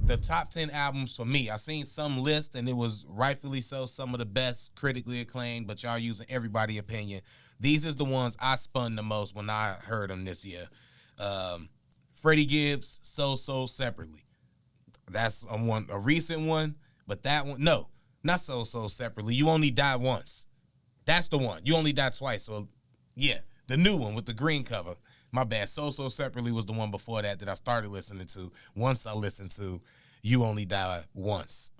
the top 10 albums for me. I seen some list and it was rightfully so some of the best critically acclaimed, but y'all using everybody's opinion. These is the ones I spun the most when I heard them this year. Freddie Gibbs, So Separately. That's a recent one, but that one, no, not So Separately. You Only Die Once. That's the one. You Only Die Twice. So, yeah, the new one with the green cover. My bad. So Separately was the one before that I started listening to. Once I listened to You Only Die Once,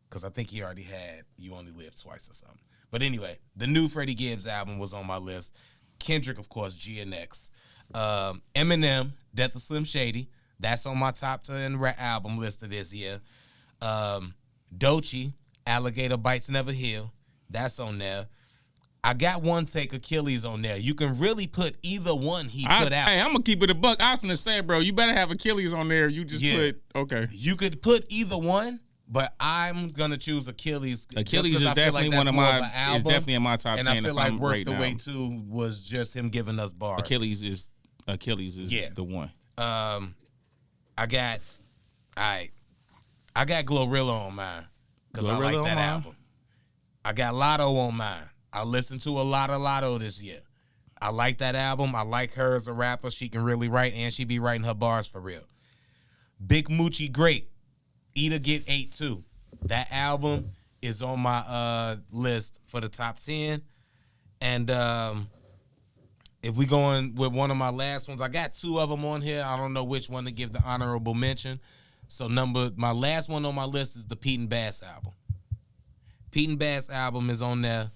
because I think he already had You Only Live Twice or something. But anyway, the new Freddie Gibbs album was on my list. Kendrick, of course, GNX. Eminem, Death of Slim Shady. That's on my top 10 rap album list of this year. Doechii, Alligator Bites Never Heal. That's on there. I got One Take Achilles on there. You can really put either one he put out. Hey, I'm going to keep it a buck. I was going to say, bro, you better have Achilles on there. You just put, okay. You could put either one, but I'm going to choose Achilles. Achilles is definitely one of my, is definitely in my top 10. And I feel like Worth the Wait too was just him giving us bars. Achilles is the one. I got Glorilla on mine because I like that album. I got Lotto on mine. I listened to a lot of Lotto this year. I like that album. I like her as a rapper. She can really write, and she be writing her bars for real. Big Moochie Great. Eat or Get 8 too. That album is on my list for the top 10. And if we going with one of my last ones, I got two of them on here. I don't know which one to give the honorable mention. So my last one on my list is the Pete and Bass album. Pete and Bass album is on there.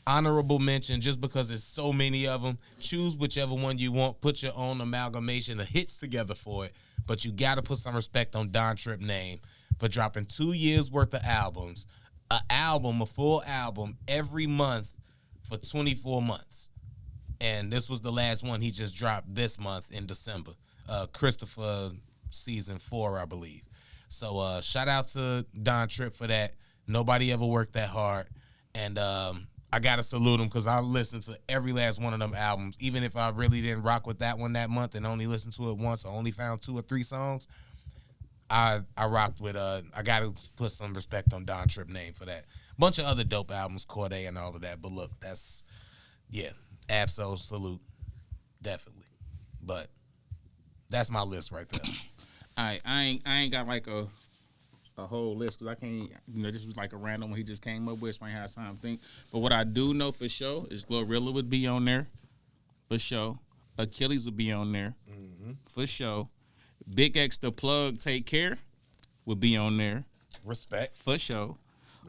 Honorable mention just because there's so many of them. Choose whichever one you want. Put your own amalgamation of hits together for it. But you got to put some respect on Don Tripp's name for dropping 2 years worth of albums. A full album every month for 24 months. And this was the last one he just dropped this month in December. Christopher season 4, I believe. So shout out to Don Tripp for that. Nobody ever worked that hard. And I got to salute him because I listened to every last one of them albums. Even if I really didn't rock with that one that month and only listened to it once or only found 2 or 3 songs, I rocked with, I got to put some respect on Don Tripp's name for that. Bunch of other dope albums, Corday and all of that. But look, that's, yeah, Absol, salute, definitely. But that's my list right there. All right, I ain't got like a whole list because I can't, this was like a random one he just came up with, so I ain't had time to think. But what I do know for sure is Glorilla would be on there, for sure. Achilles would be on there, for sure. Big X the Plug, Take Care would be on there. Respect. For sure.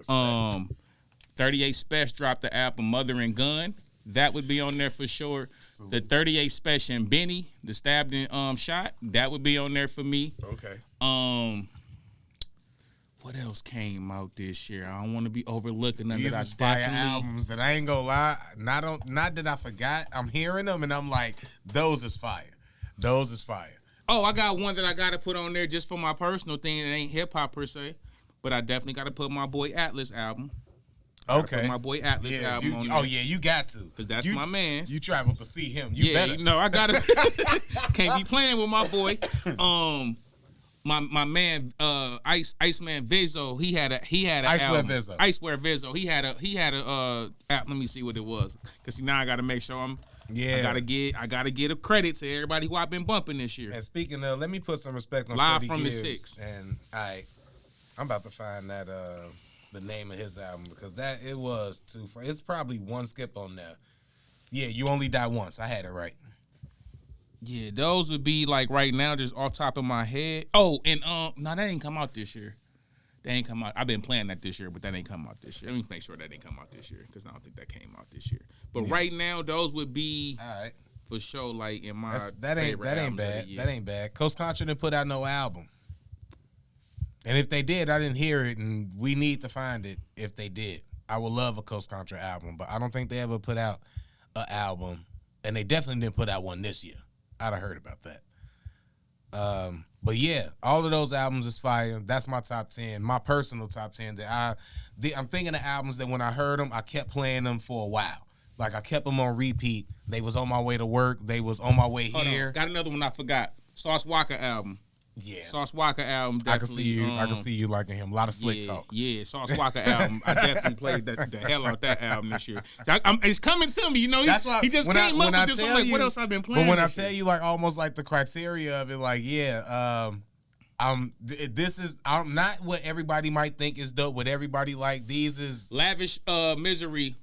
38 Special dropped the album Mother and Gun. That would be on there for sure. Absolutely. The 38 Special and Benny, the stabbed and shot, that would be on there for me. Okay. What else came out this year? I don't want to be overlooking none These that I is fire definitely albums that I ain't gonna lie. Not that I forgot. I'm hearing them and I'm like, those is fire. Those is fire. Oh, I got one that I gotta put on there just for my personal thing. It ain't hip hop per se, but I definitely gotta put my boy Atlas album. Okay. Put my boy Atlas album on there. Oh yeah, you got to. Cause that's my man. You traveled to see him. You better. I gotta can't be playing with my boy. My man Iceman Vizzo, he had an album. Icewear Vizzo. He had a let me see what it was. Cause now I gotta make sure I gotta get a credit to everybody who I've been bumping this year. And speaking of, let me put some respect on Live Freddie from Gibbs. the 6. And I'm about to find that the name of his album because that it was too. It's probably one skip on there. Yeah, You Only Die Once. I had it right. Yeah, those would be like right now, just off top of my head. Oh, and no, that ain't come out this year. They ain't come out. I've been playing that this year, but that ain't come out this year. Let me make sure that ain't come out this year because I don't think that came out this year. But right now, those would be all right for sure. Like in my that ain't bad. That ain't bad. Coast Contra didn't put out no album, and if they did, I didn't hear it, and we need to find it. If they did, I would love a Coast Contra album, but I don't think they ever put out an album, and they definitely didn't put out one this year. I'd have heard about that. But yeah, all of those albums is fire. That's my top 10, my personal top 10. I'm thinking of albums that when I heard them, I kept playing them for a while. Like I kept them on repeat. They was on my way to work. They was on my way here. Got another one I forgot. Sauce Walker album. Yeah. Sauce Walker album, definitely. I can see you liking him. A lot of slick talk. Yeah, Sauce Walker album. I definitely played the hell out that album this year. It's coming to me, you know. That's why he just came up with this. I'm like, what else I've been playing? But when I tell you, like, almost like the criteria of it, like, yeah, this is not what everybody might think is dope. What everybody like, these is Lavish Misery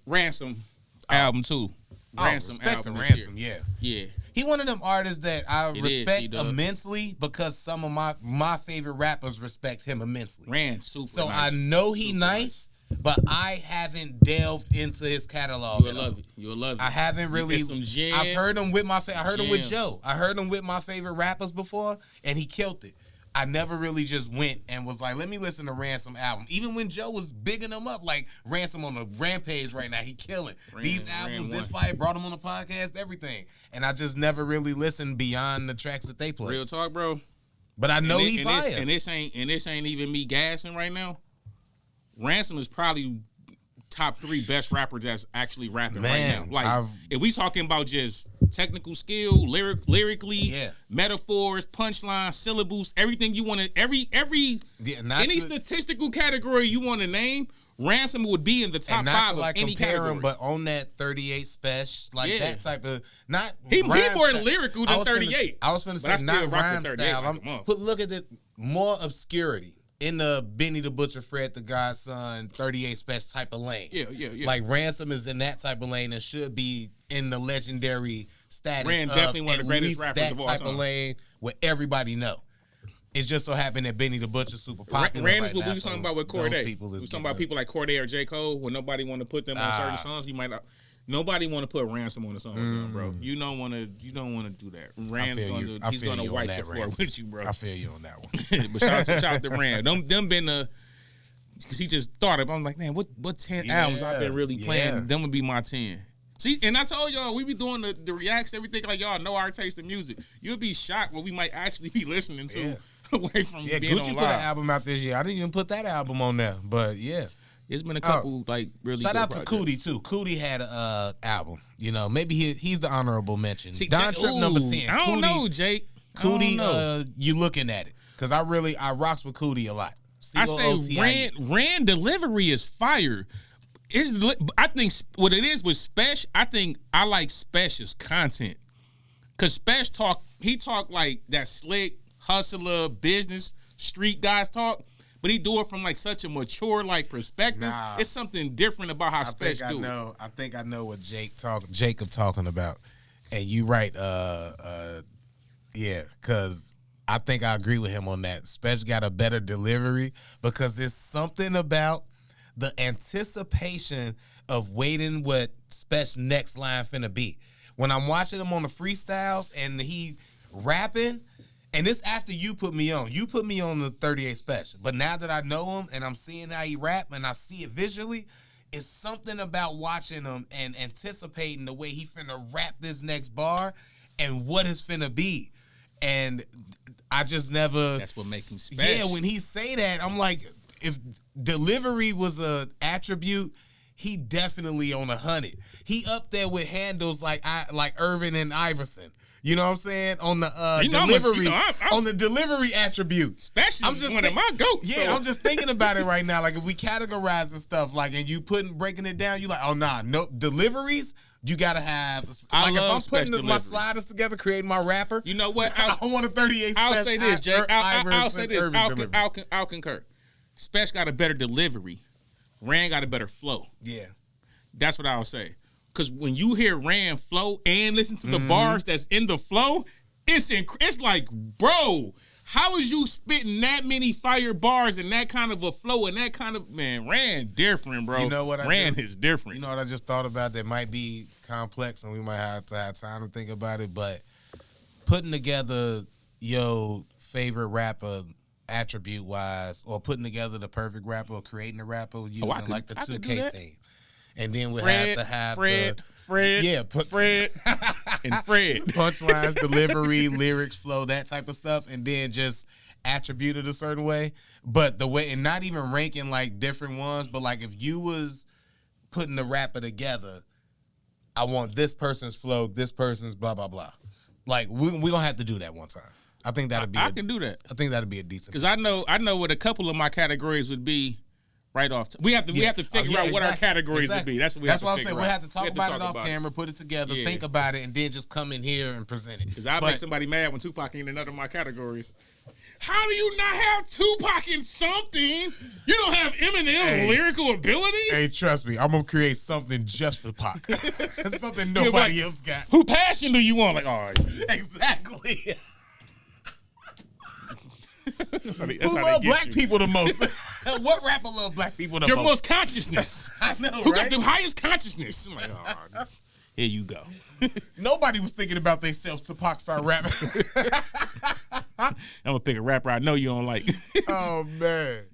Ransom album too. Ransom respect album. To Ransom, yeah. Yeah. He one of them artists that I respect immensely because some of my favorite rappers respect him immensely. Super so nice. I know he nice, but I haven't delved into his catalog. You'll love it. You'll love it. I haven't really. Some gems. I've heard him with I heard him with Joe. I heard him with my favorite rappers before, and he killed it. I never really just went and was like, let me listen to Ransom album. Even when Joe was bigging him up, like Ransom on the Rampage right now, he killing. These albums, this fight, brought him on the podcast, everything. And I just never really listened beyond the tracks that they play. Real talk, bro. But I know he fire. And this ain't even me gassing right now. Ransom is probably top 3 best rappers that's actually rapping right now. Like, if we talking about just technical skill, lyrically, metaphors, punchlines, syllables, everything you want to, any statistical category you want to name, Ransom would be in the top 5 of any category. But on that 38 special, like that type of, not he more lyrical than 38. I was finna say not rhyme style. Look at it, more obscurity. In the Benny the Butcher, Fred the Godson, 38 special type of lane. Yeah. Like Ransom is in that type of lane and should be in the legendary status. Definitely one of the greatest rappers of all time. That type of lane where everybody know. It just so happened that Benny the Butcher's super popular Rand right is what now. we was talking about with Corday. We was talking about people like Corday or J. Cole, when nobody want to put them on certain songs. You might not. Nobody want to put Ransom on a song with them, bro. You don't want to do that. Rand's he's gonna wipe the floor with you, bro. I feel you on that one. But shout out to Rand. Them been because he just thought of. I'm like, man, what 10 albums I've been really playing? Them would be my 10. See, and I told y'all we be doing the reacts, everything like y'all know our taste in music. You'll be shocked what we might actually be listening to away from being Gucci on put an album out this year. I didn't even put that album on there, but yeah. It's been a couple really shout good out projects. to Cootie too. Cootie had a album. You know, maybe he's the honorable mention. See, Don Trip number 10. I don't know, Jake. Cootie, you looking at it because I rocks with Cootie a lot. I say Rand delivery is fire. I think what it is with Spesh. I think I like Spesh's content because Spesh he talk like that slick hustler business street guys talk. But he do it from like such a mature like perspective. Nah, it's something different about how Spesh do it. I think I know what Jacob talking about. And you right, because I think I agree with him on that. Spesh got a better delivery because there's something about the anticipation of waiting what Spesh next line finna be. When I'm watching him on the freestyles and he rapping. And this after you put me on. You put me on the 38 special. But now that I know him and I'm seeing how he rap and I see it visually, it's something about watching him and anticipating the way he finna rap this next bar and what it's finna be. And I just never... That's what makes him special. Yeah, when he say that, I'm like, if delivery was a attribute, he definitely on 100. He up there with handles like Irvin and Iverson. You know what I'm saying? On the delivery, on the delivery attribute. Especially one of my goats. Yeah, so. I'm just thinking about it right now. Like if we categorizing stuff, like and you breaking it down, you like, oh nah, no deliveries. You gotta have. Like if I'm putting my sliders together, creating my rapper. You know what? I want a 38. I'll say this, Jake. I'll say this. I'll concur. Spesh got a better delivery. Rand got a better flow. Yeah, that's what I'll say. Because when you hear Rand flow and listen to the bars that's in the flow, it's like, bro, how is you spitting that many fire bars and that kind of a flow and that kind of, man, Rand different, bro. You know what? Rand is different. You know what I just thought about that might be complex and we might have to have time to think about it, but putting together your favorite rapper attribute-wise or putting together the perfect rapper or creating a rapper using like the 2K thing. And then we'll have to have Fred, Fred, and Fred. Punchlines, delivery, lyrics, flow, that type of stuff, and then just attribute it a certain way. But the way, and not even ranking like different ones, but like if you was putting the rapper together, I want this person's flow, this person's blah, blah, blah. Like, we're going to have to do that one time. I think that'd be. I can do that. I think that'd be a decent. Because I know what a couple of my categories would be. Right off, we have to figure out what our categories would be. That's what we have to figure out. That's why I'm saying we have to talk about it off camera, put it together, think about it, and then just come in here and present it. Because I make somebody mad when Tupac ain't in none of my categories. How do you not have Tupac in something? You don't have Eminem's lyrical ability? Hey, trust me, I'm gonna create something just for Pac. Something nobody else got. Who passion do you want? Like, all right. Exactly. Who love black people the most? What rapper love black people the most? Your most consciousness. I know, Who got the highest consciousness? I'm like, oh, here you go. Nobody was thinking about themselves till Pac started rapping. I'm gonna pick a rapper I know you don't like. Oh man.